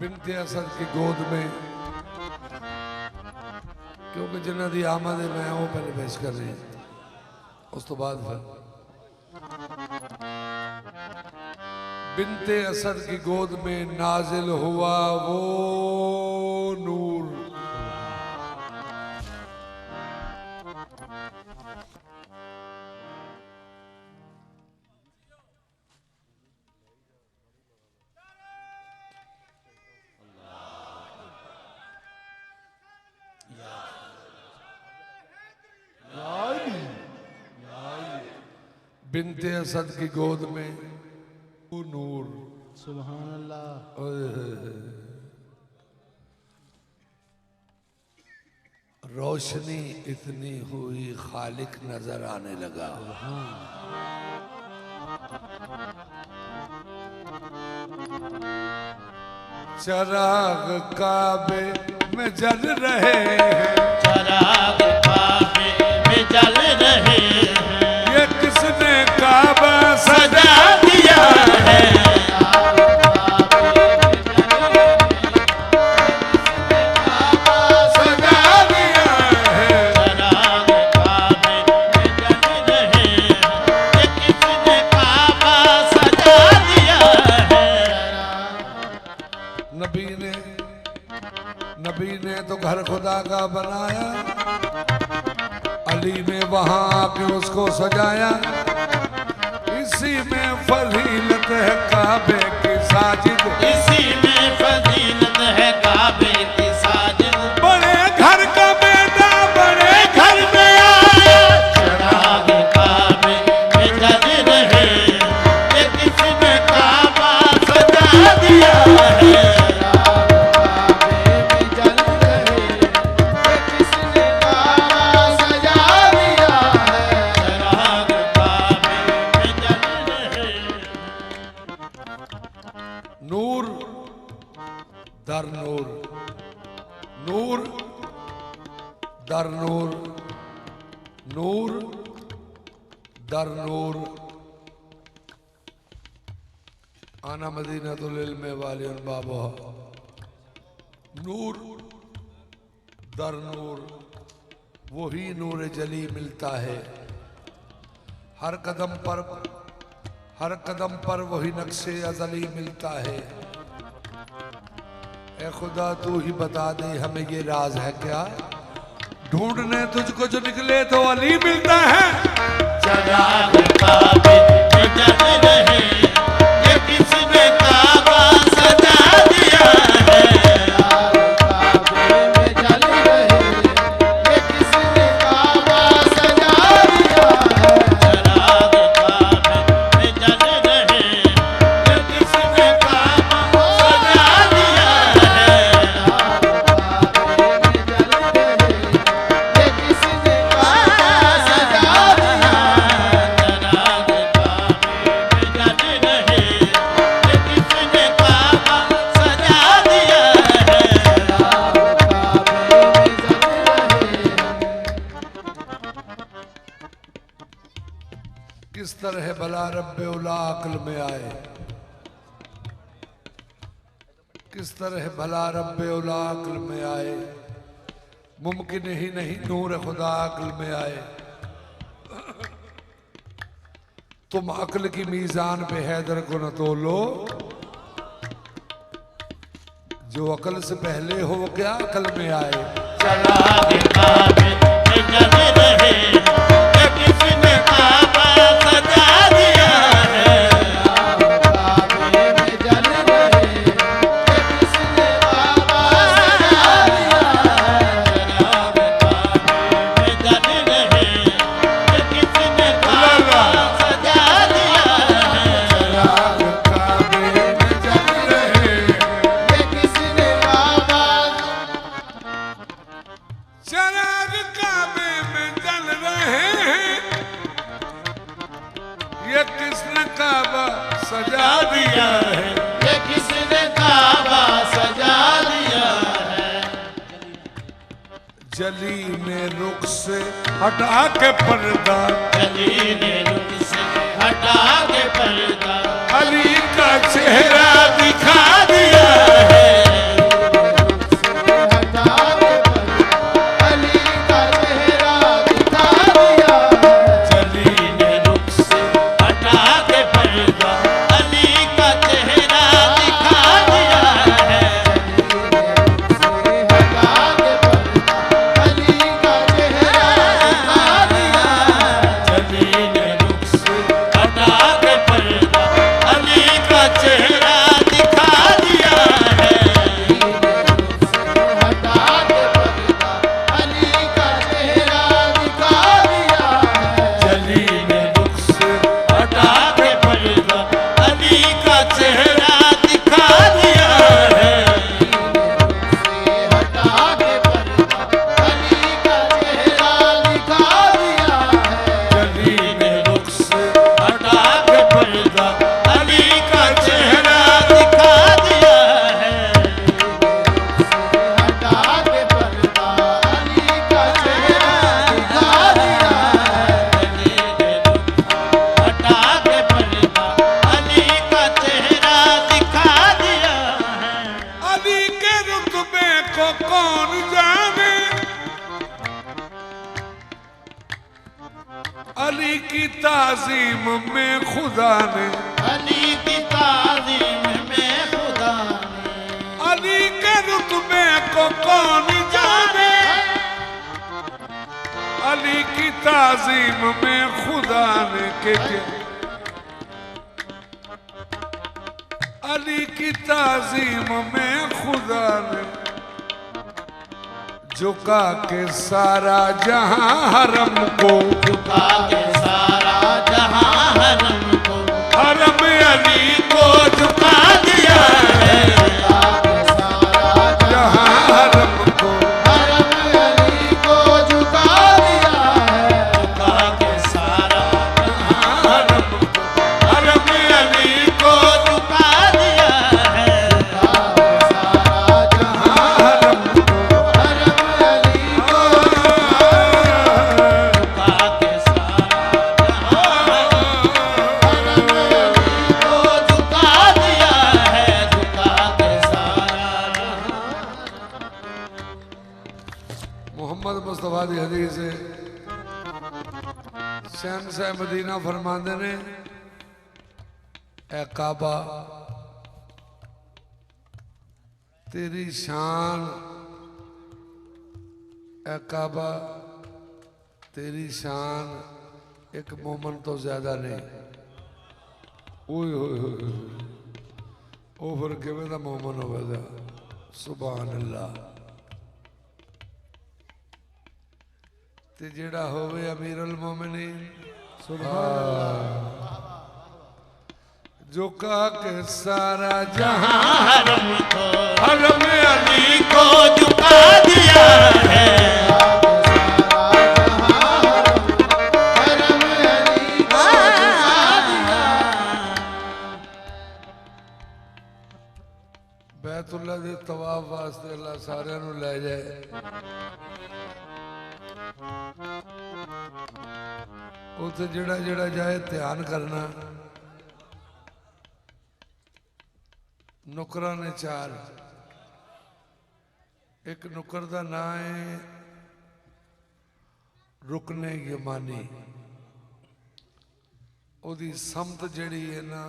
बिनते असद की गोद में, क्योंकि जिन्हों की आमद है मैं वो पहले पेश कर रही उस तो बाद फिर बिनते असद की गोद में नाजिल हुआ वो नूर। बिनते असद की गोद में नूर। सुभान अल्लाह। रोशनी इतनी हुई खालिक नजर आने लगा। चराग काबे में जल रहे हैं, चराग काबे में जल रहे हैं, ये किसने काबा सजा दिया है। सजा दिया है। चराग काबे में जल रहे हैं, ये किसने काबा सजा दिया है। नबी ने तो घर खुदा का बनाया, अली ने वहां आके उसको सजाया। इसी में फजीलत है काबे की साजिद, इसी में फजीलत है काबे की साजिद। बड़े घर का बेटा बड़े घर में आया, चराग काबे में जल रहे हैं, ये किसने काबा सजा दिया है। नूर दर नूर, नूर दर नूर, नूर दर नूर। आना मदीनतुल इल्म वालियन बाबा। नूर दर नूर, वही नूर जली मिलता है। हर कदम पर वही नक्शे अजली मिलता है। ए खुदा तू ही बता दे हमें ये राज है क्या, ढूंढने तुझको जो निकले तो अली मिलता है। चराग काबे में जल रहे हैं, ये किसने काबा सजा दिया है। काबे में जल रहे हैं, ये किसने काबा सजा दिया है। चराग काबे में जल रहे हैं, ये किसने काबा सजा दिया है। काबे में जल रहे हैं, ये किसने काबा सजा दिया है। चराग काबे में जल रहे हैं, ये किसने काबा सजा दिया है। किस तरह भला रब्बे उला अक्ल में आए, किस तरह भला रब्बे उला अक्ल में आए। मुमकिन ही नहीं नूर खुदा अक्ल में आए। तुम अक्ल की मीजान पे हैदर को न तोलो, जो अक्ल से पहले हो वो क्या अक्ल में आए। चराग काबे में जल रहे हैं, ये किसने काबा सजा दिया है। काबे में जल रहे हैं, ये किसने काबा सजा दिया है। चराग काबे में जल रहे हैं, ये किसने काबा सजा दिया है। चराग काबे में जल रहे, ये किसने काबा चराग काबे में जल रहे हैं, ये किसने काबा सजा दिया है। ये किसने काबा सजा दिया है। जली ने रुख से हटा के पर्दा, जली ने रुख से हटा के पर्दा, अली का चेहरा दिखा दिया है। को कौन जाने, अली की ताजीम में खुदा ने, अली की ताज़ीम में खुदा ने, अली के रुतबे को कौन जाने, अली की ताजीम में खुदा ने के अली की ताजीम में खुदा ने झुका के सारा जहां हरम को, झुका के सारा जहां हरम को, हरम अली को झुका दिया है, झुका के सारा जहां हरम को, हरम अली को झुका दिया है, झुका के सारा जहां हरम को, हरम अली को झुका दिया है, झुका के सारा जहां हरम को, हरम अली को झुका के सारा जहां हरम अली को झुका दिया है, झुका के सारा जहां। मोहम्मद मुस्तफा की हदीस है, शहंशाह मदीना फरमाते ने, ऐ काबा तेरी शान, ऐ काबा तेरी शान एक मोमन तो ज्यादा नहीं। ओए होए होए, ओ फिर किवें दा मोमन होवेगा? सुभान अल्लाह। ते जेड़ा होवे अमीरुल मोमिनीन, झुका के सारा जहां हरम को, हरम अली को झुका दिया है, हरम अली को झुका दिया। बैतुल्ला दे तवाफ वास्ते अल्लाह सारे नू ले जाए। उथे जेड़ा जेड़ा जाए ध्यान करना। नुकरा ने चार, एक नुकर का नाम है रुकने यमानी। ओदी समत जड़ी है ना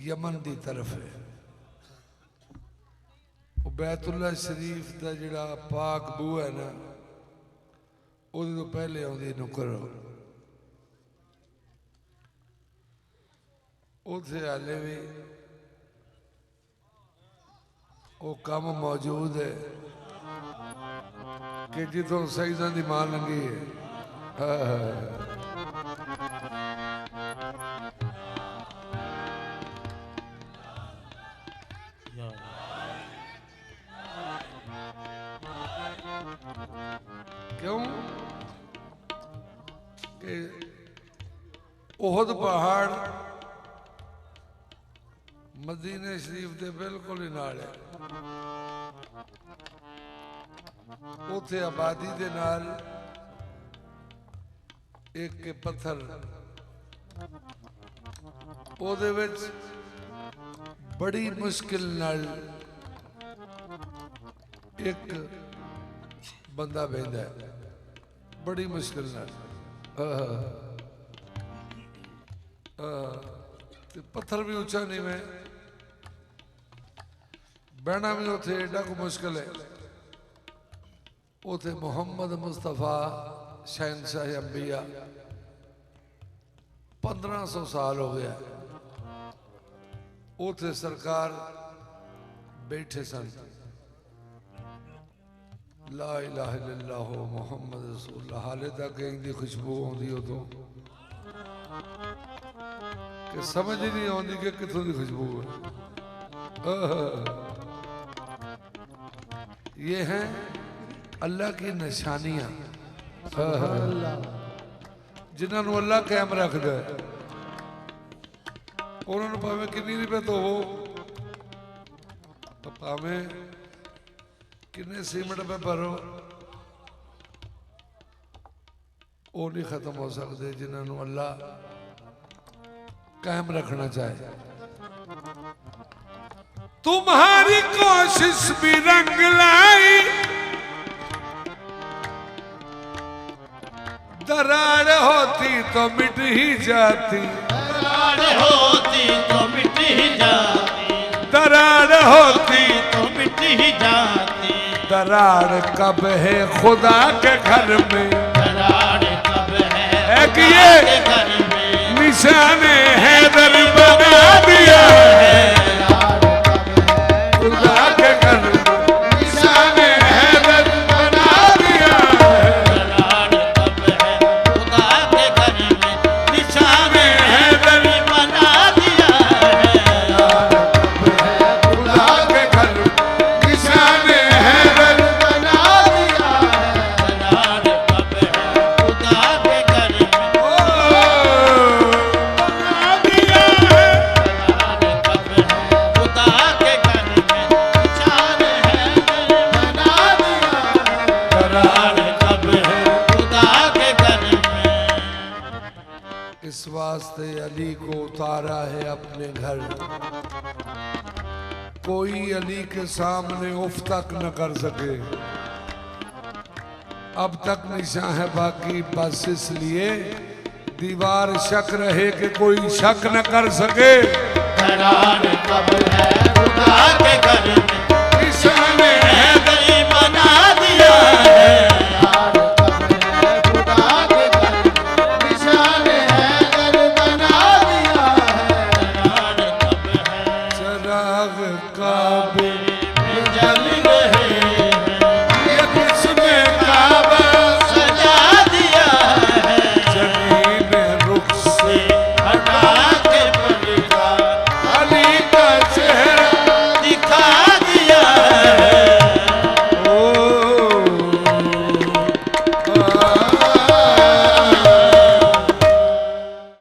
यमन की तरफ है। वो बैतुल्ला शरीफ का जड़ा पाक बूह है ना, उहदे तो पहले आउंदी नुकर। उथे हाले भी वो काम मौजूद है कि जितों सईदा की मां लंघी है। क्यों कि ओहद पहाड़ मदीने शरीफ के बिल्कुल ही नाल है। उथे आबादी दे नाल एक पत्थर ओदे विच बड़ी मुश्किल नाल एक बंदा बहिंदा है, बड़ी मुश्किल नाल। ते पत्थर भी उच्चा नहीं है, बहना भी उथे एडा को मुश्किल है। उथे मोहम्मद मुस्तफा शहनशाह अंबिया 1500 साल हो गया उथे सरकार बैठे सन। ला इलाहा इल्लल्लाह मुहम्मद रसूलुल्लाह, हाले तक इनकी खुशबू आती उदों कि समझ ही नहीं आती कि कितों की खुशबू है। ये हैं अल्लाह की निशानियां, जिन्होंने अल्लाह कायम रखता है। उन्होंने भावें किन्नी रुपए तो हो, भावें किन्ने सीमेंट पे भरो, वो नहीं खत्म हो सकते जिन्होंने अल्लाह कायम रखना चाहे। तुम्हारी कोशिश भी रंग लाई, दरार होती तो मिट ही जाती, दरार होती तो मिट ही जाती, दरार होती तो मिट ही जाती। दरार कब है खुदा के घर में, दरार कब है एक ये के घर में, निशाने हैदर बना दिया है खुदा के घर में, निशाने हैदर बना दिया है। दरार कब है खुदा के घर में, निशाने हैदर बना दिया है। खुदा के घर में, निशाने हैदर बना दिया है। दरार कब है खुदा के घर में, ओ, बना दिया है। दरार कब है खुदा के घर में, निशाने हैदर बना दिया है। दरार कब है खुदा के घर में। इस वास्ते अली को उतारा है अपने घर, कोई अली के सामने उफ तक न कर सके। अब तक निशा है बाकी, बस इसलिए दीवार शक रहे कि कोई शक न कर सके। दरार कब है खुदा के घर में, निशाने हैदर बना दिया है। दरार कब है खुदा के घर में, निशाने हैदर बना दिया है। दरार कब है चराग काबे जल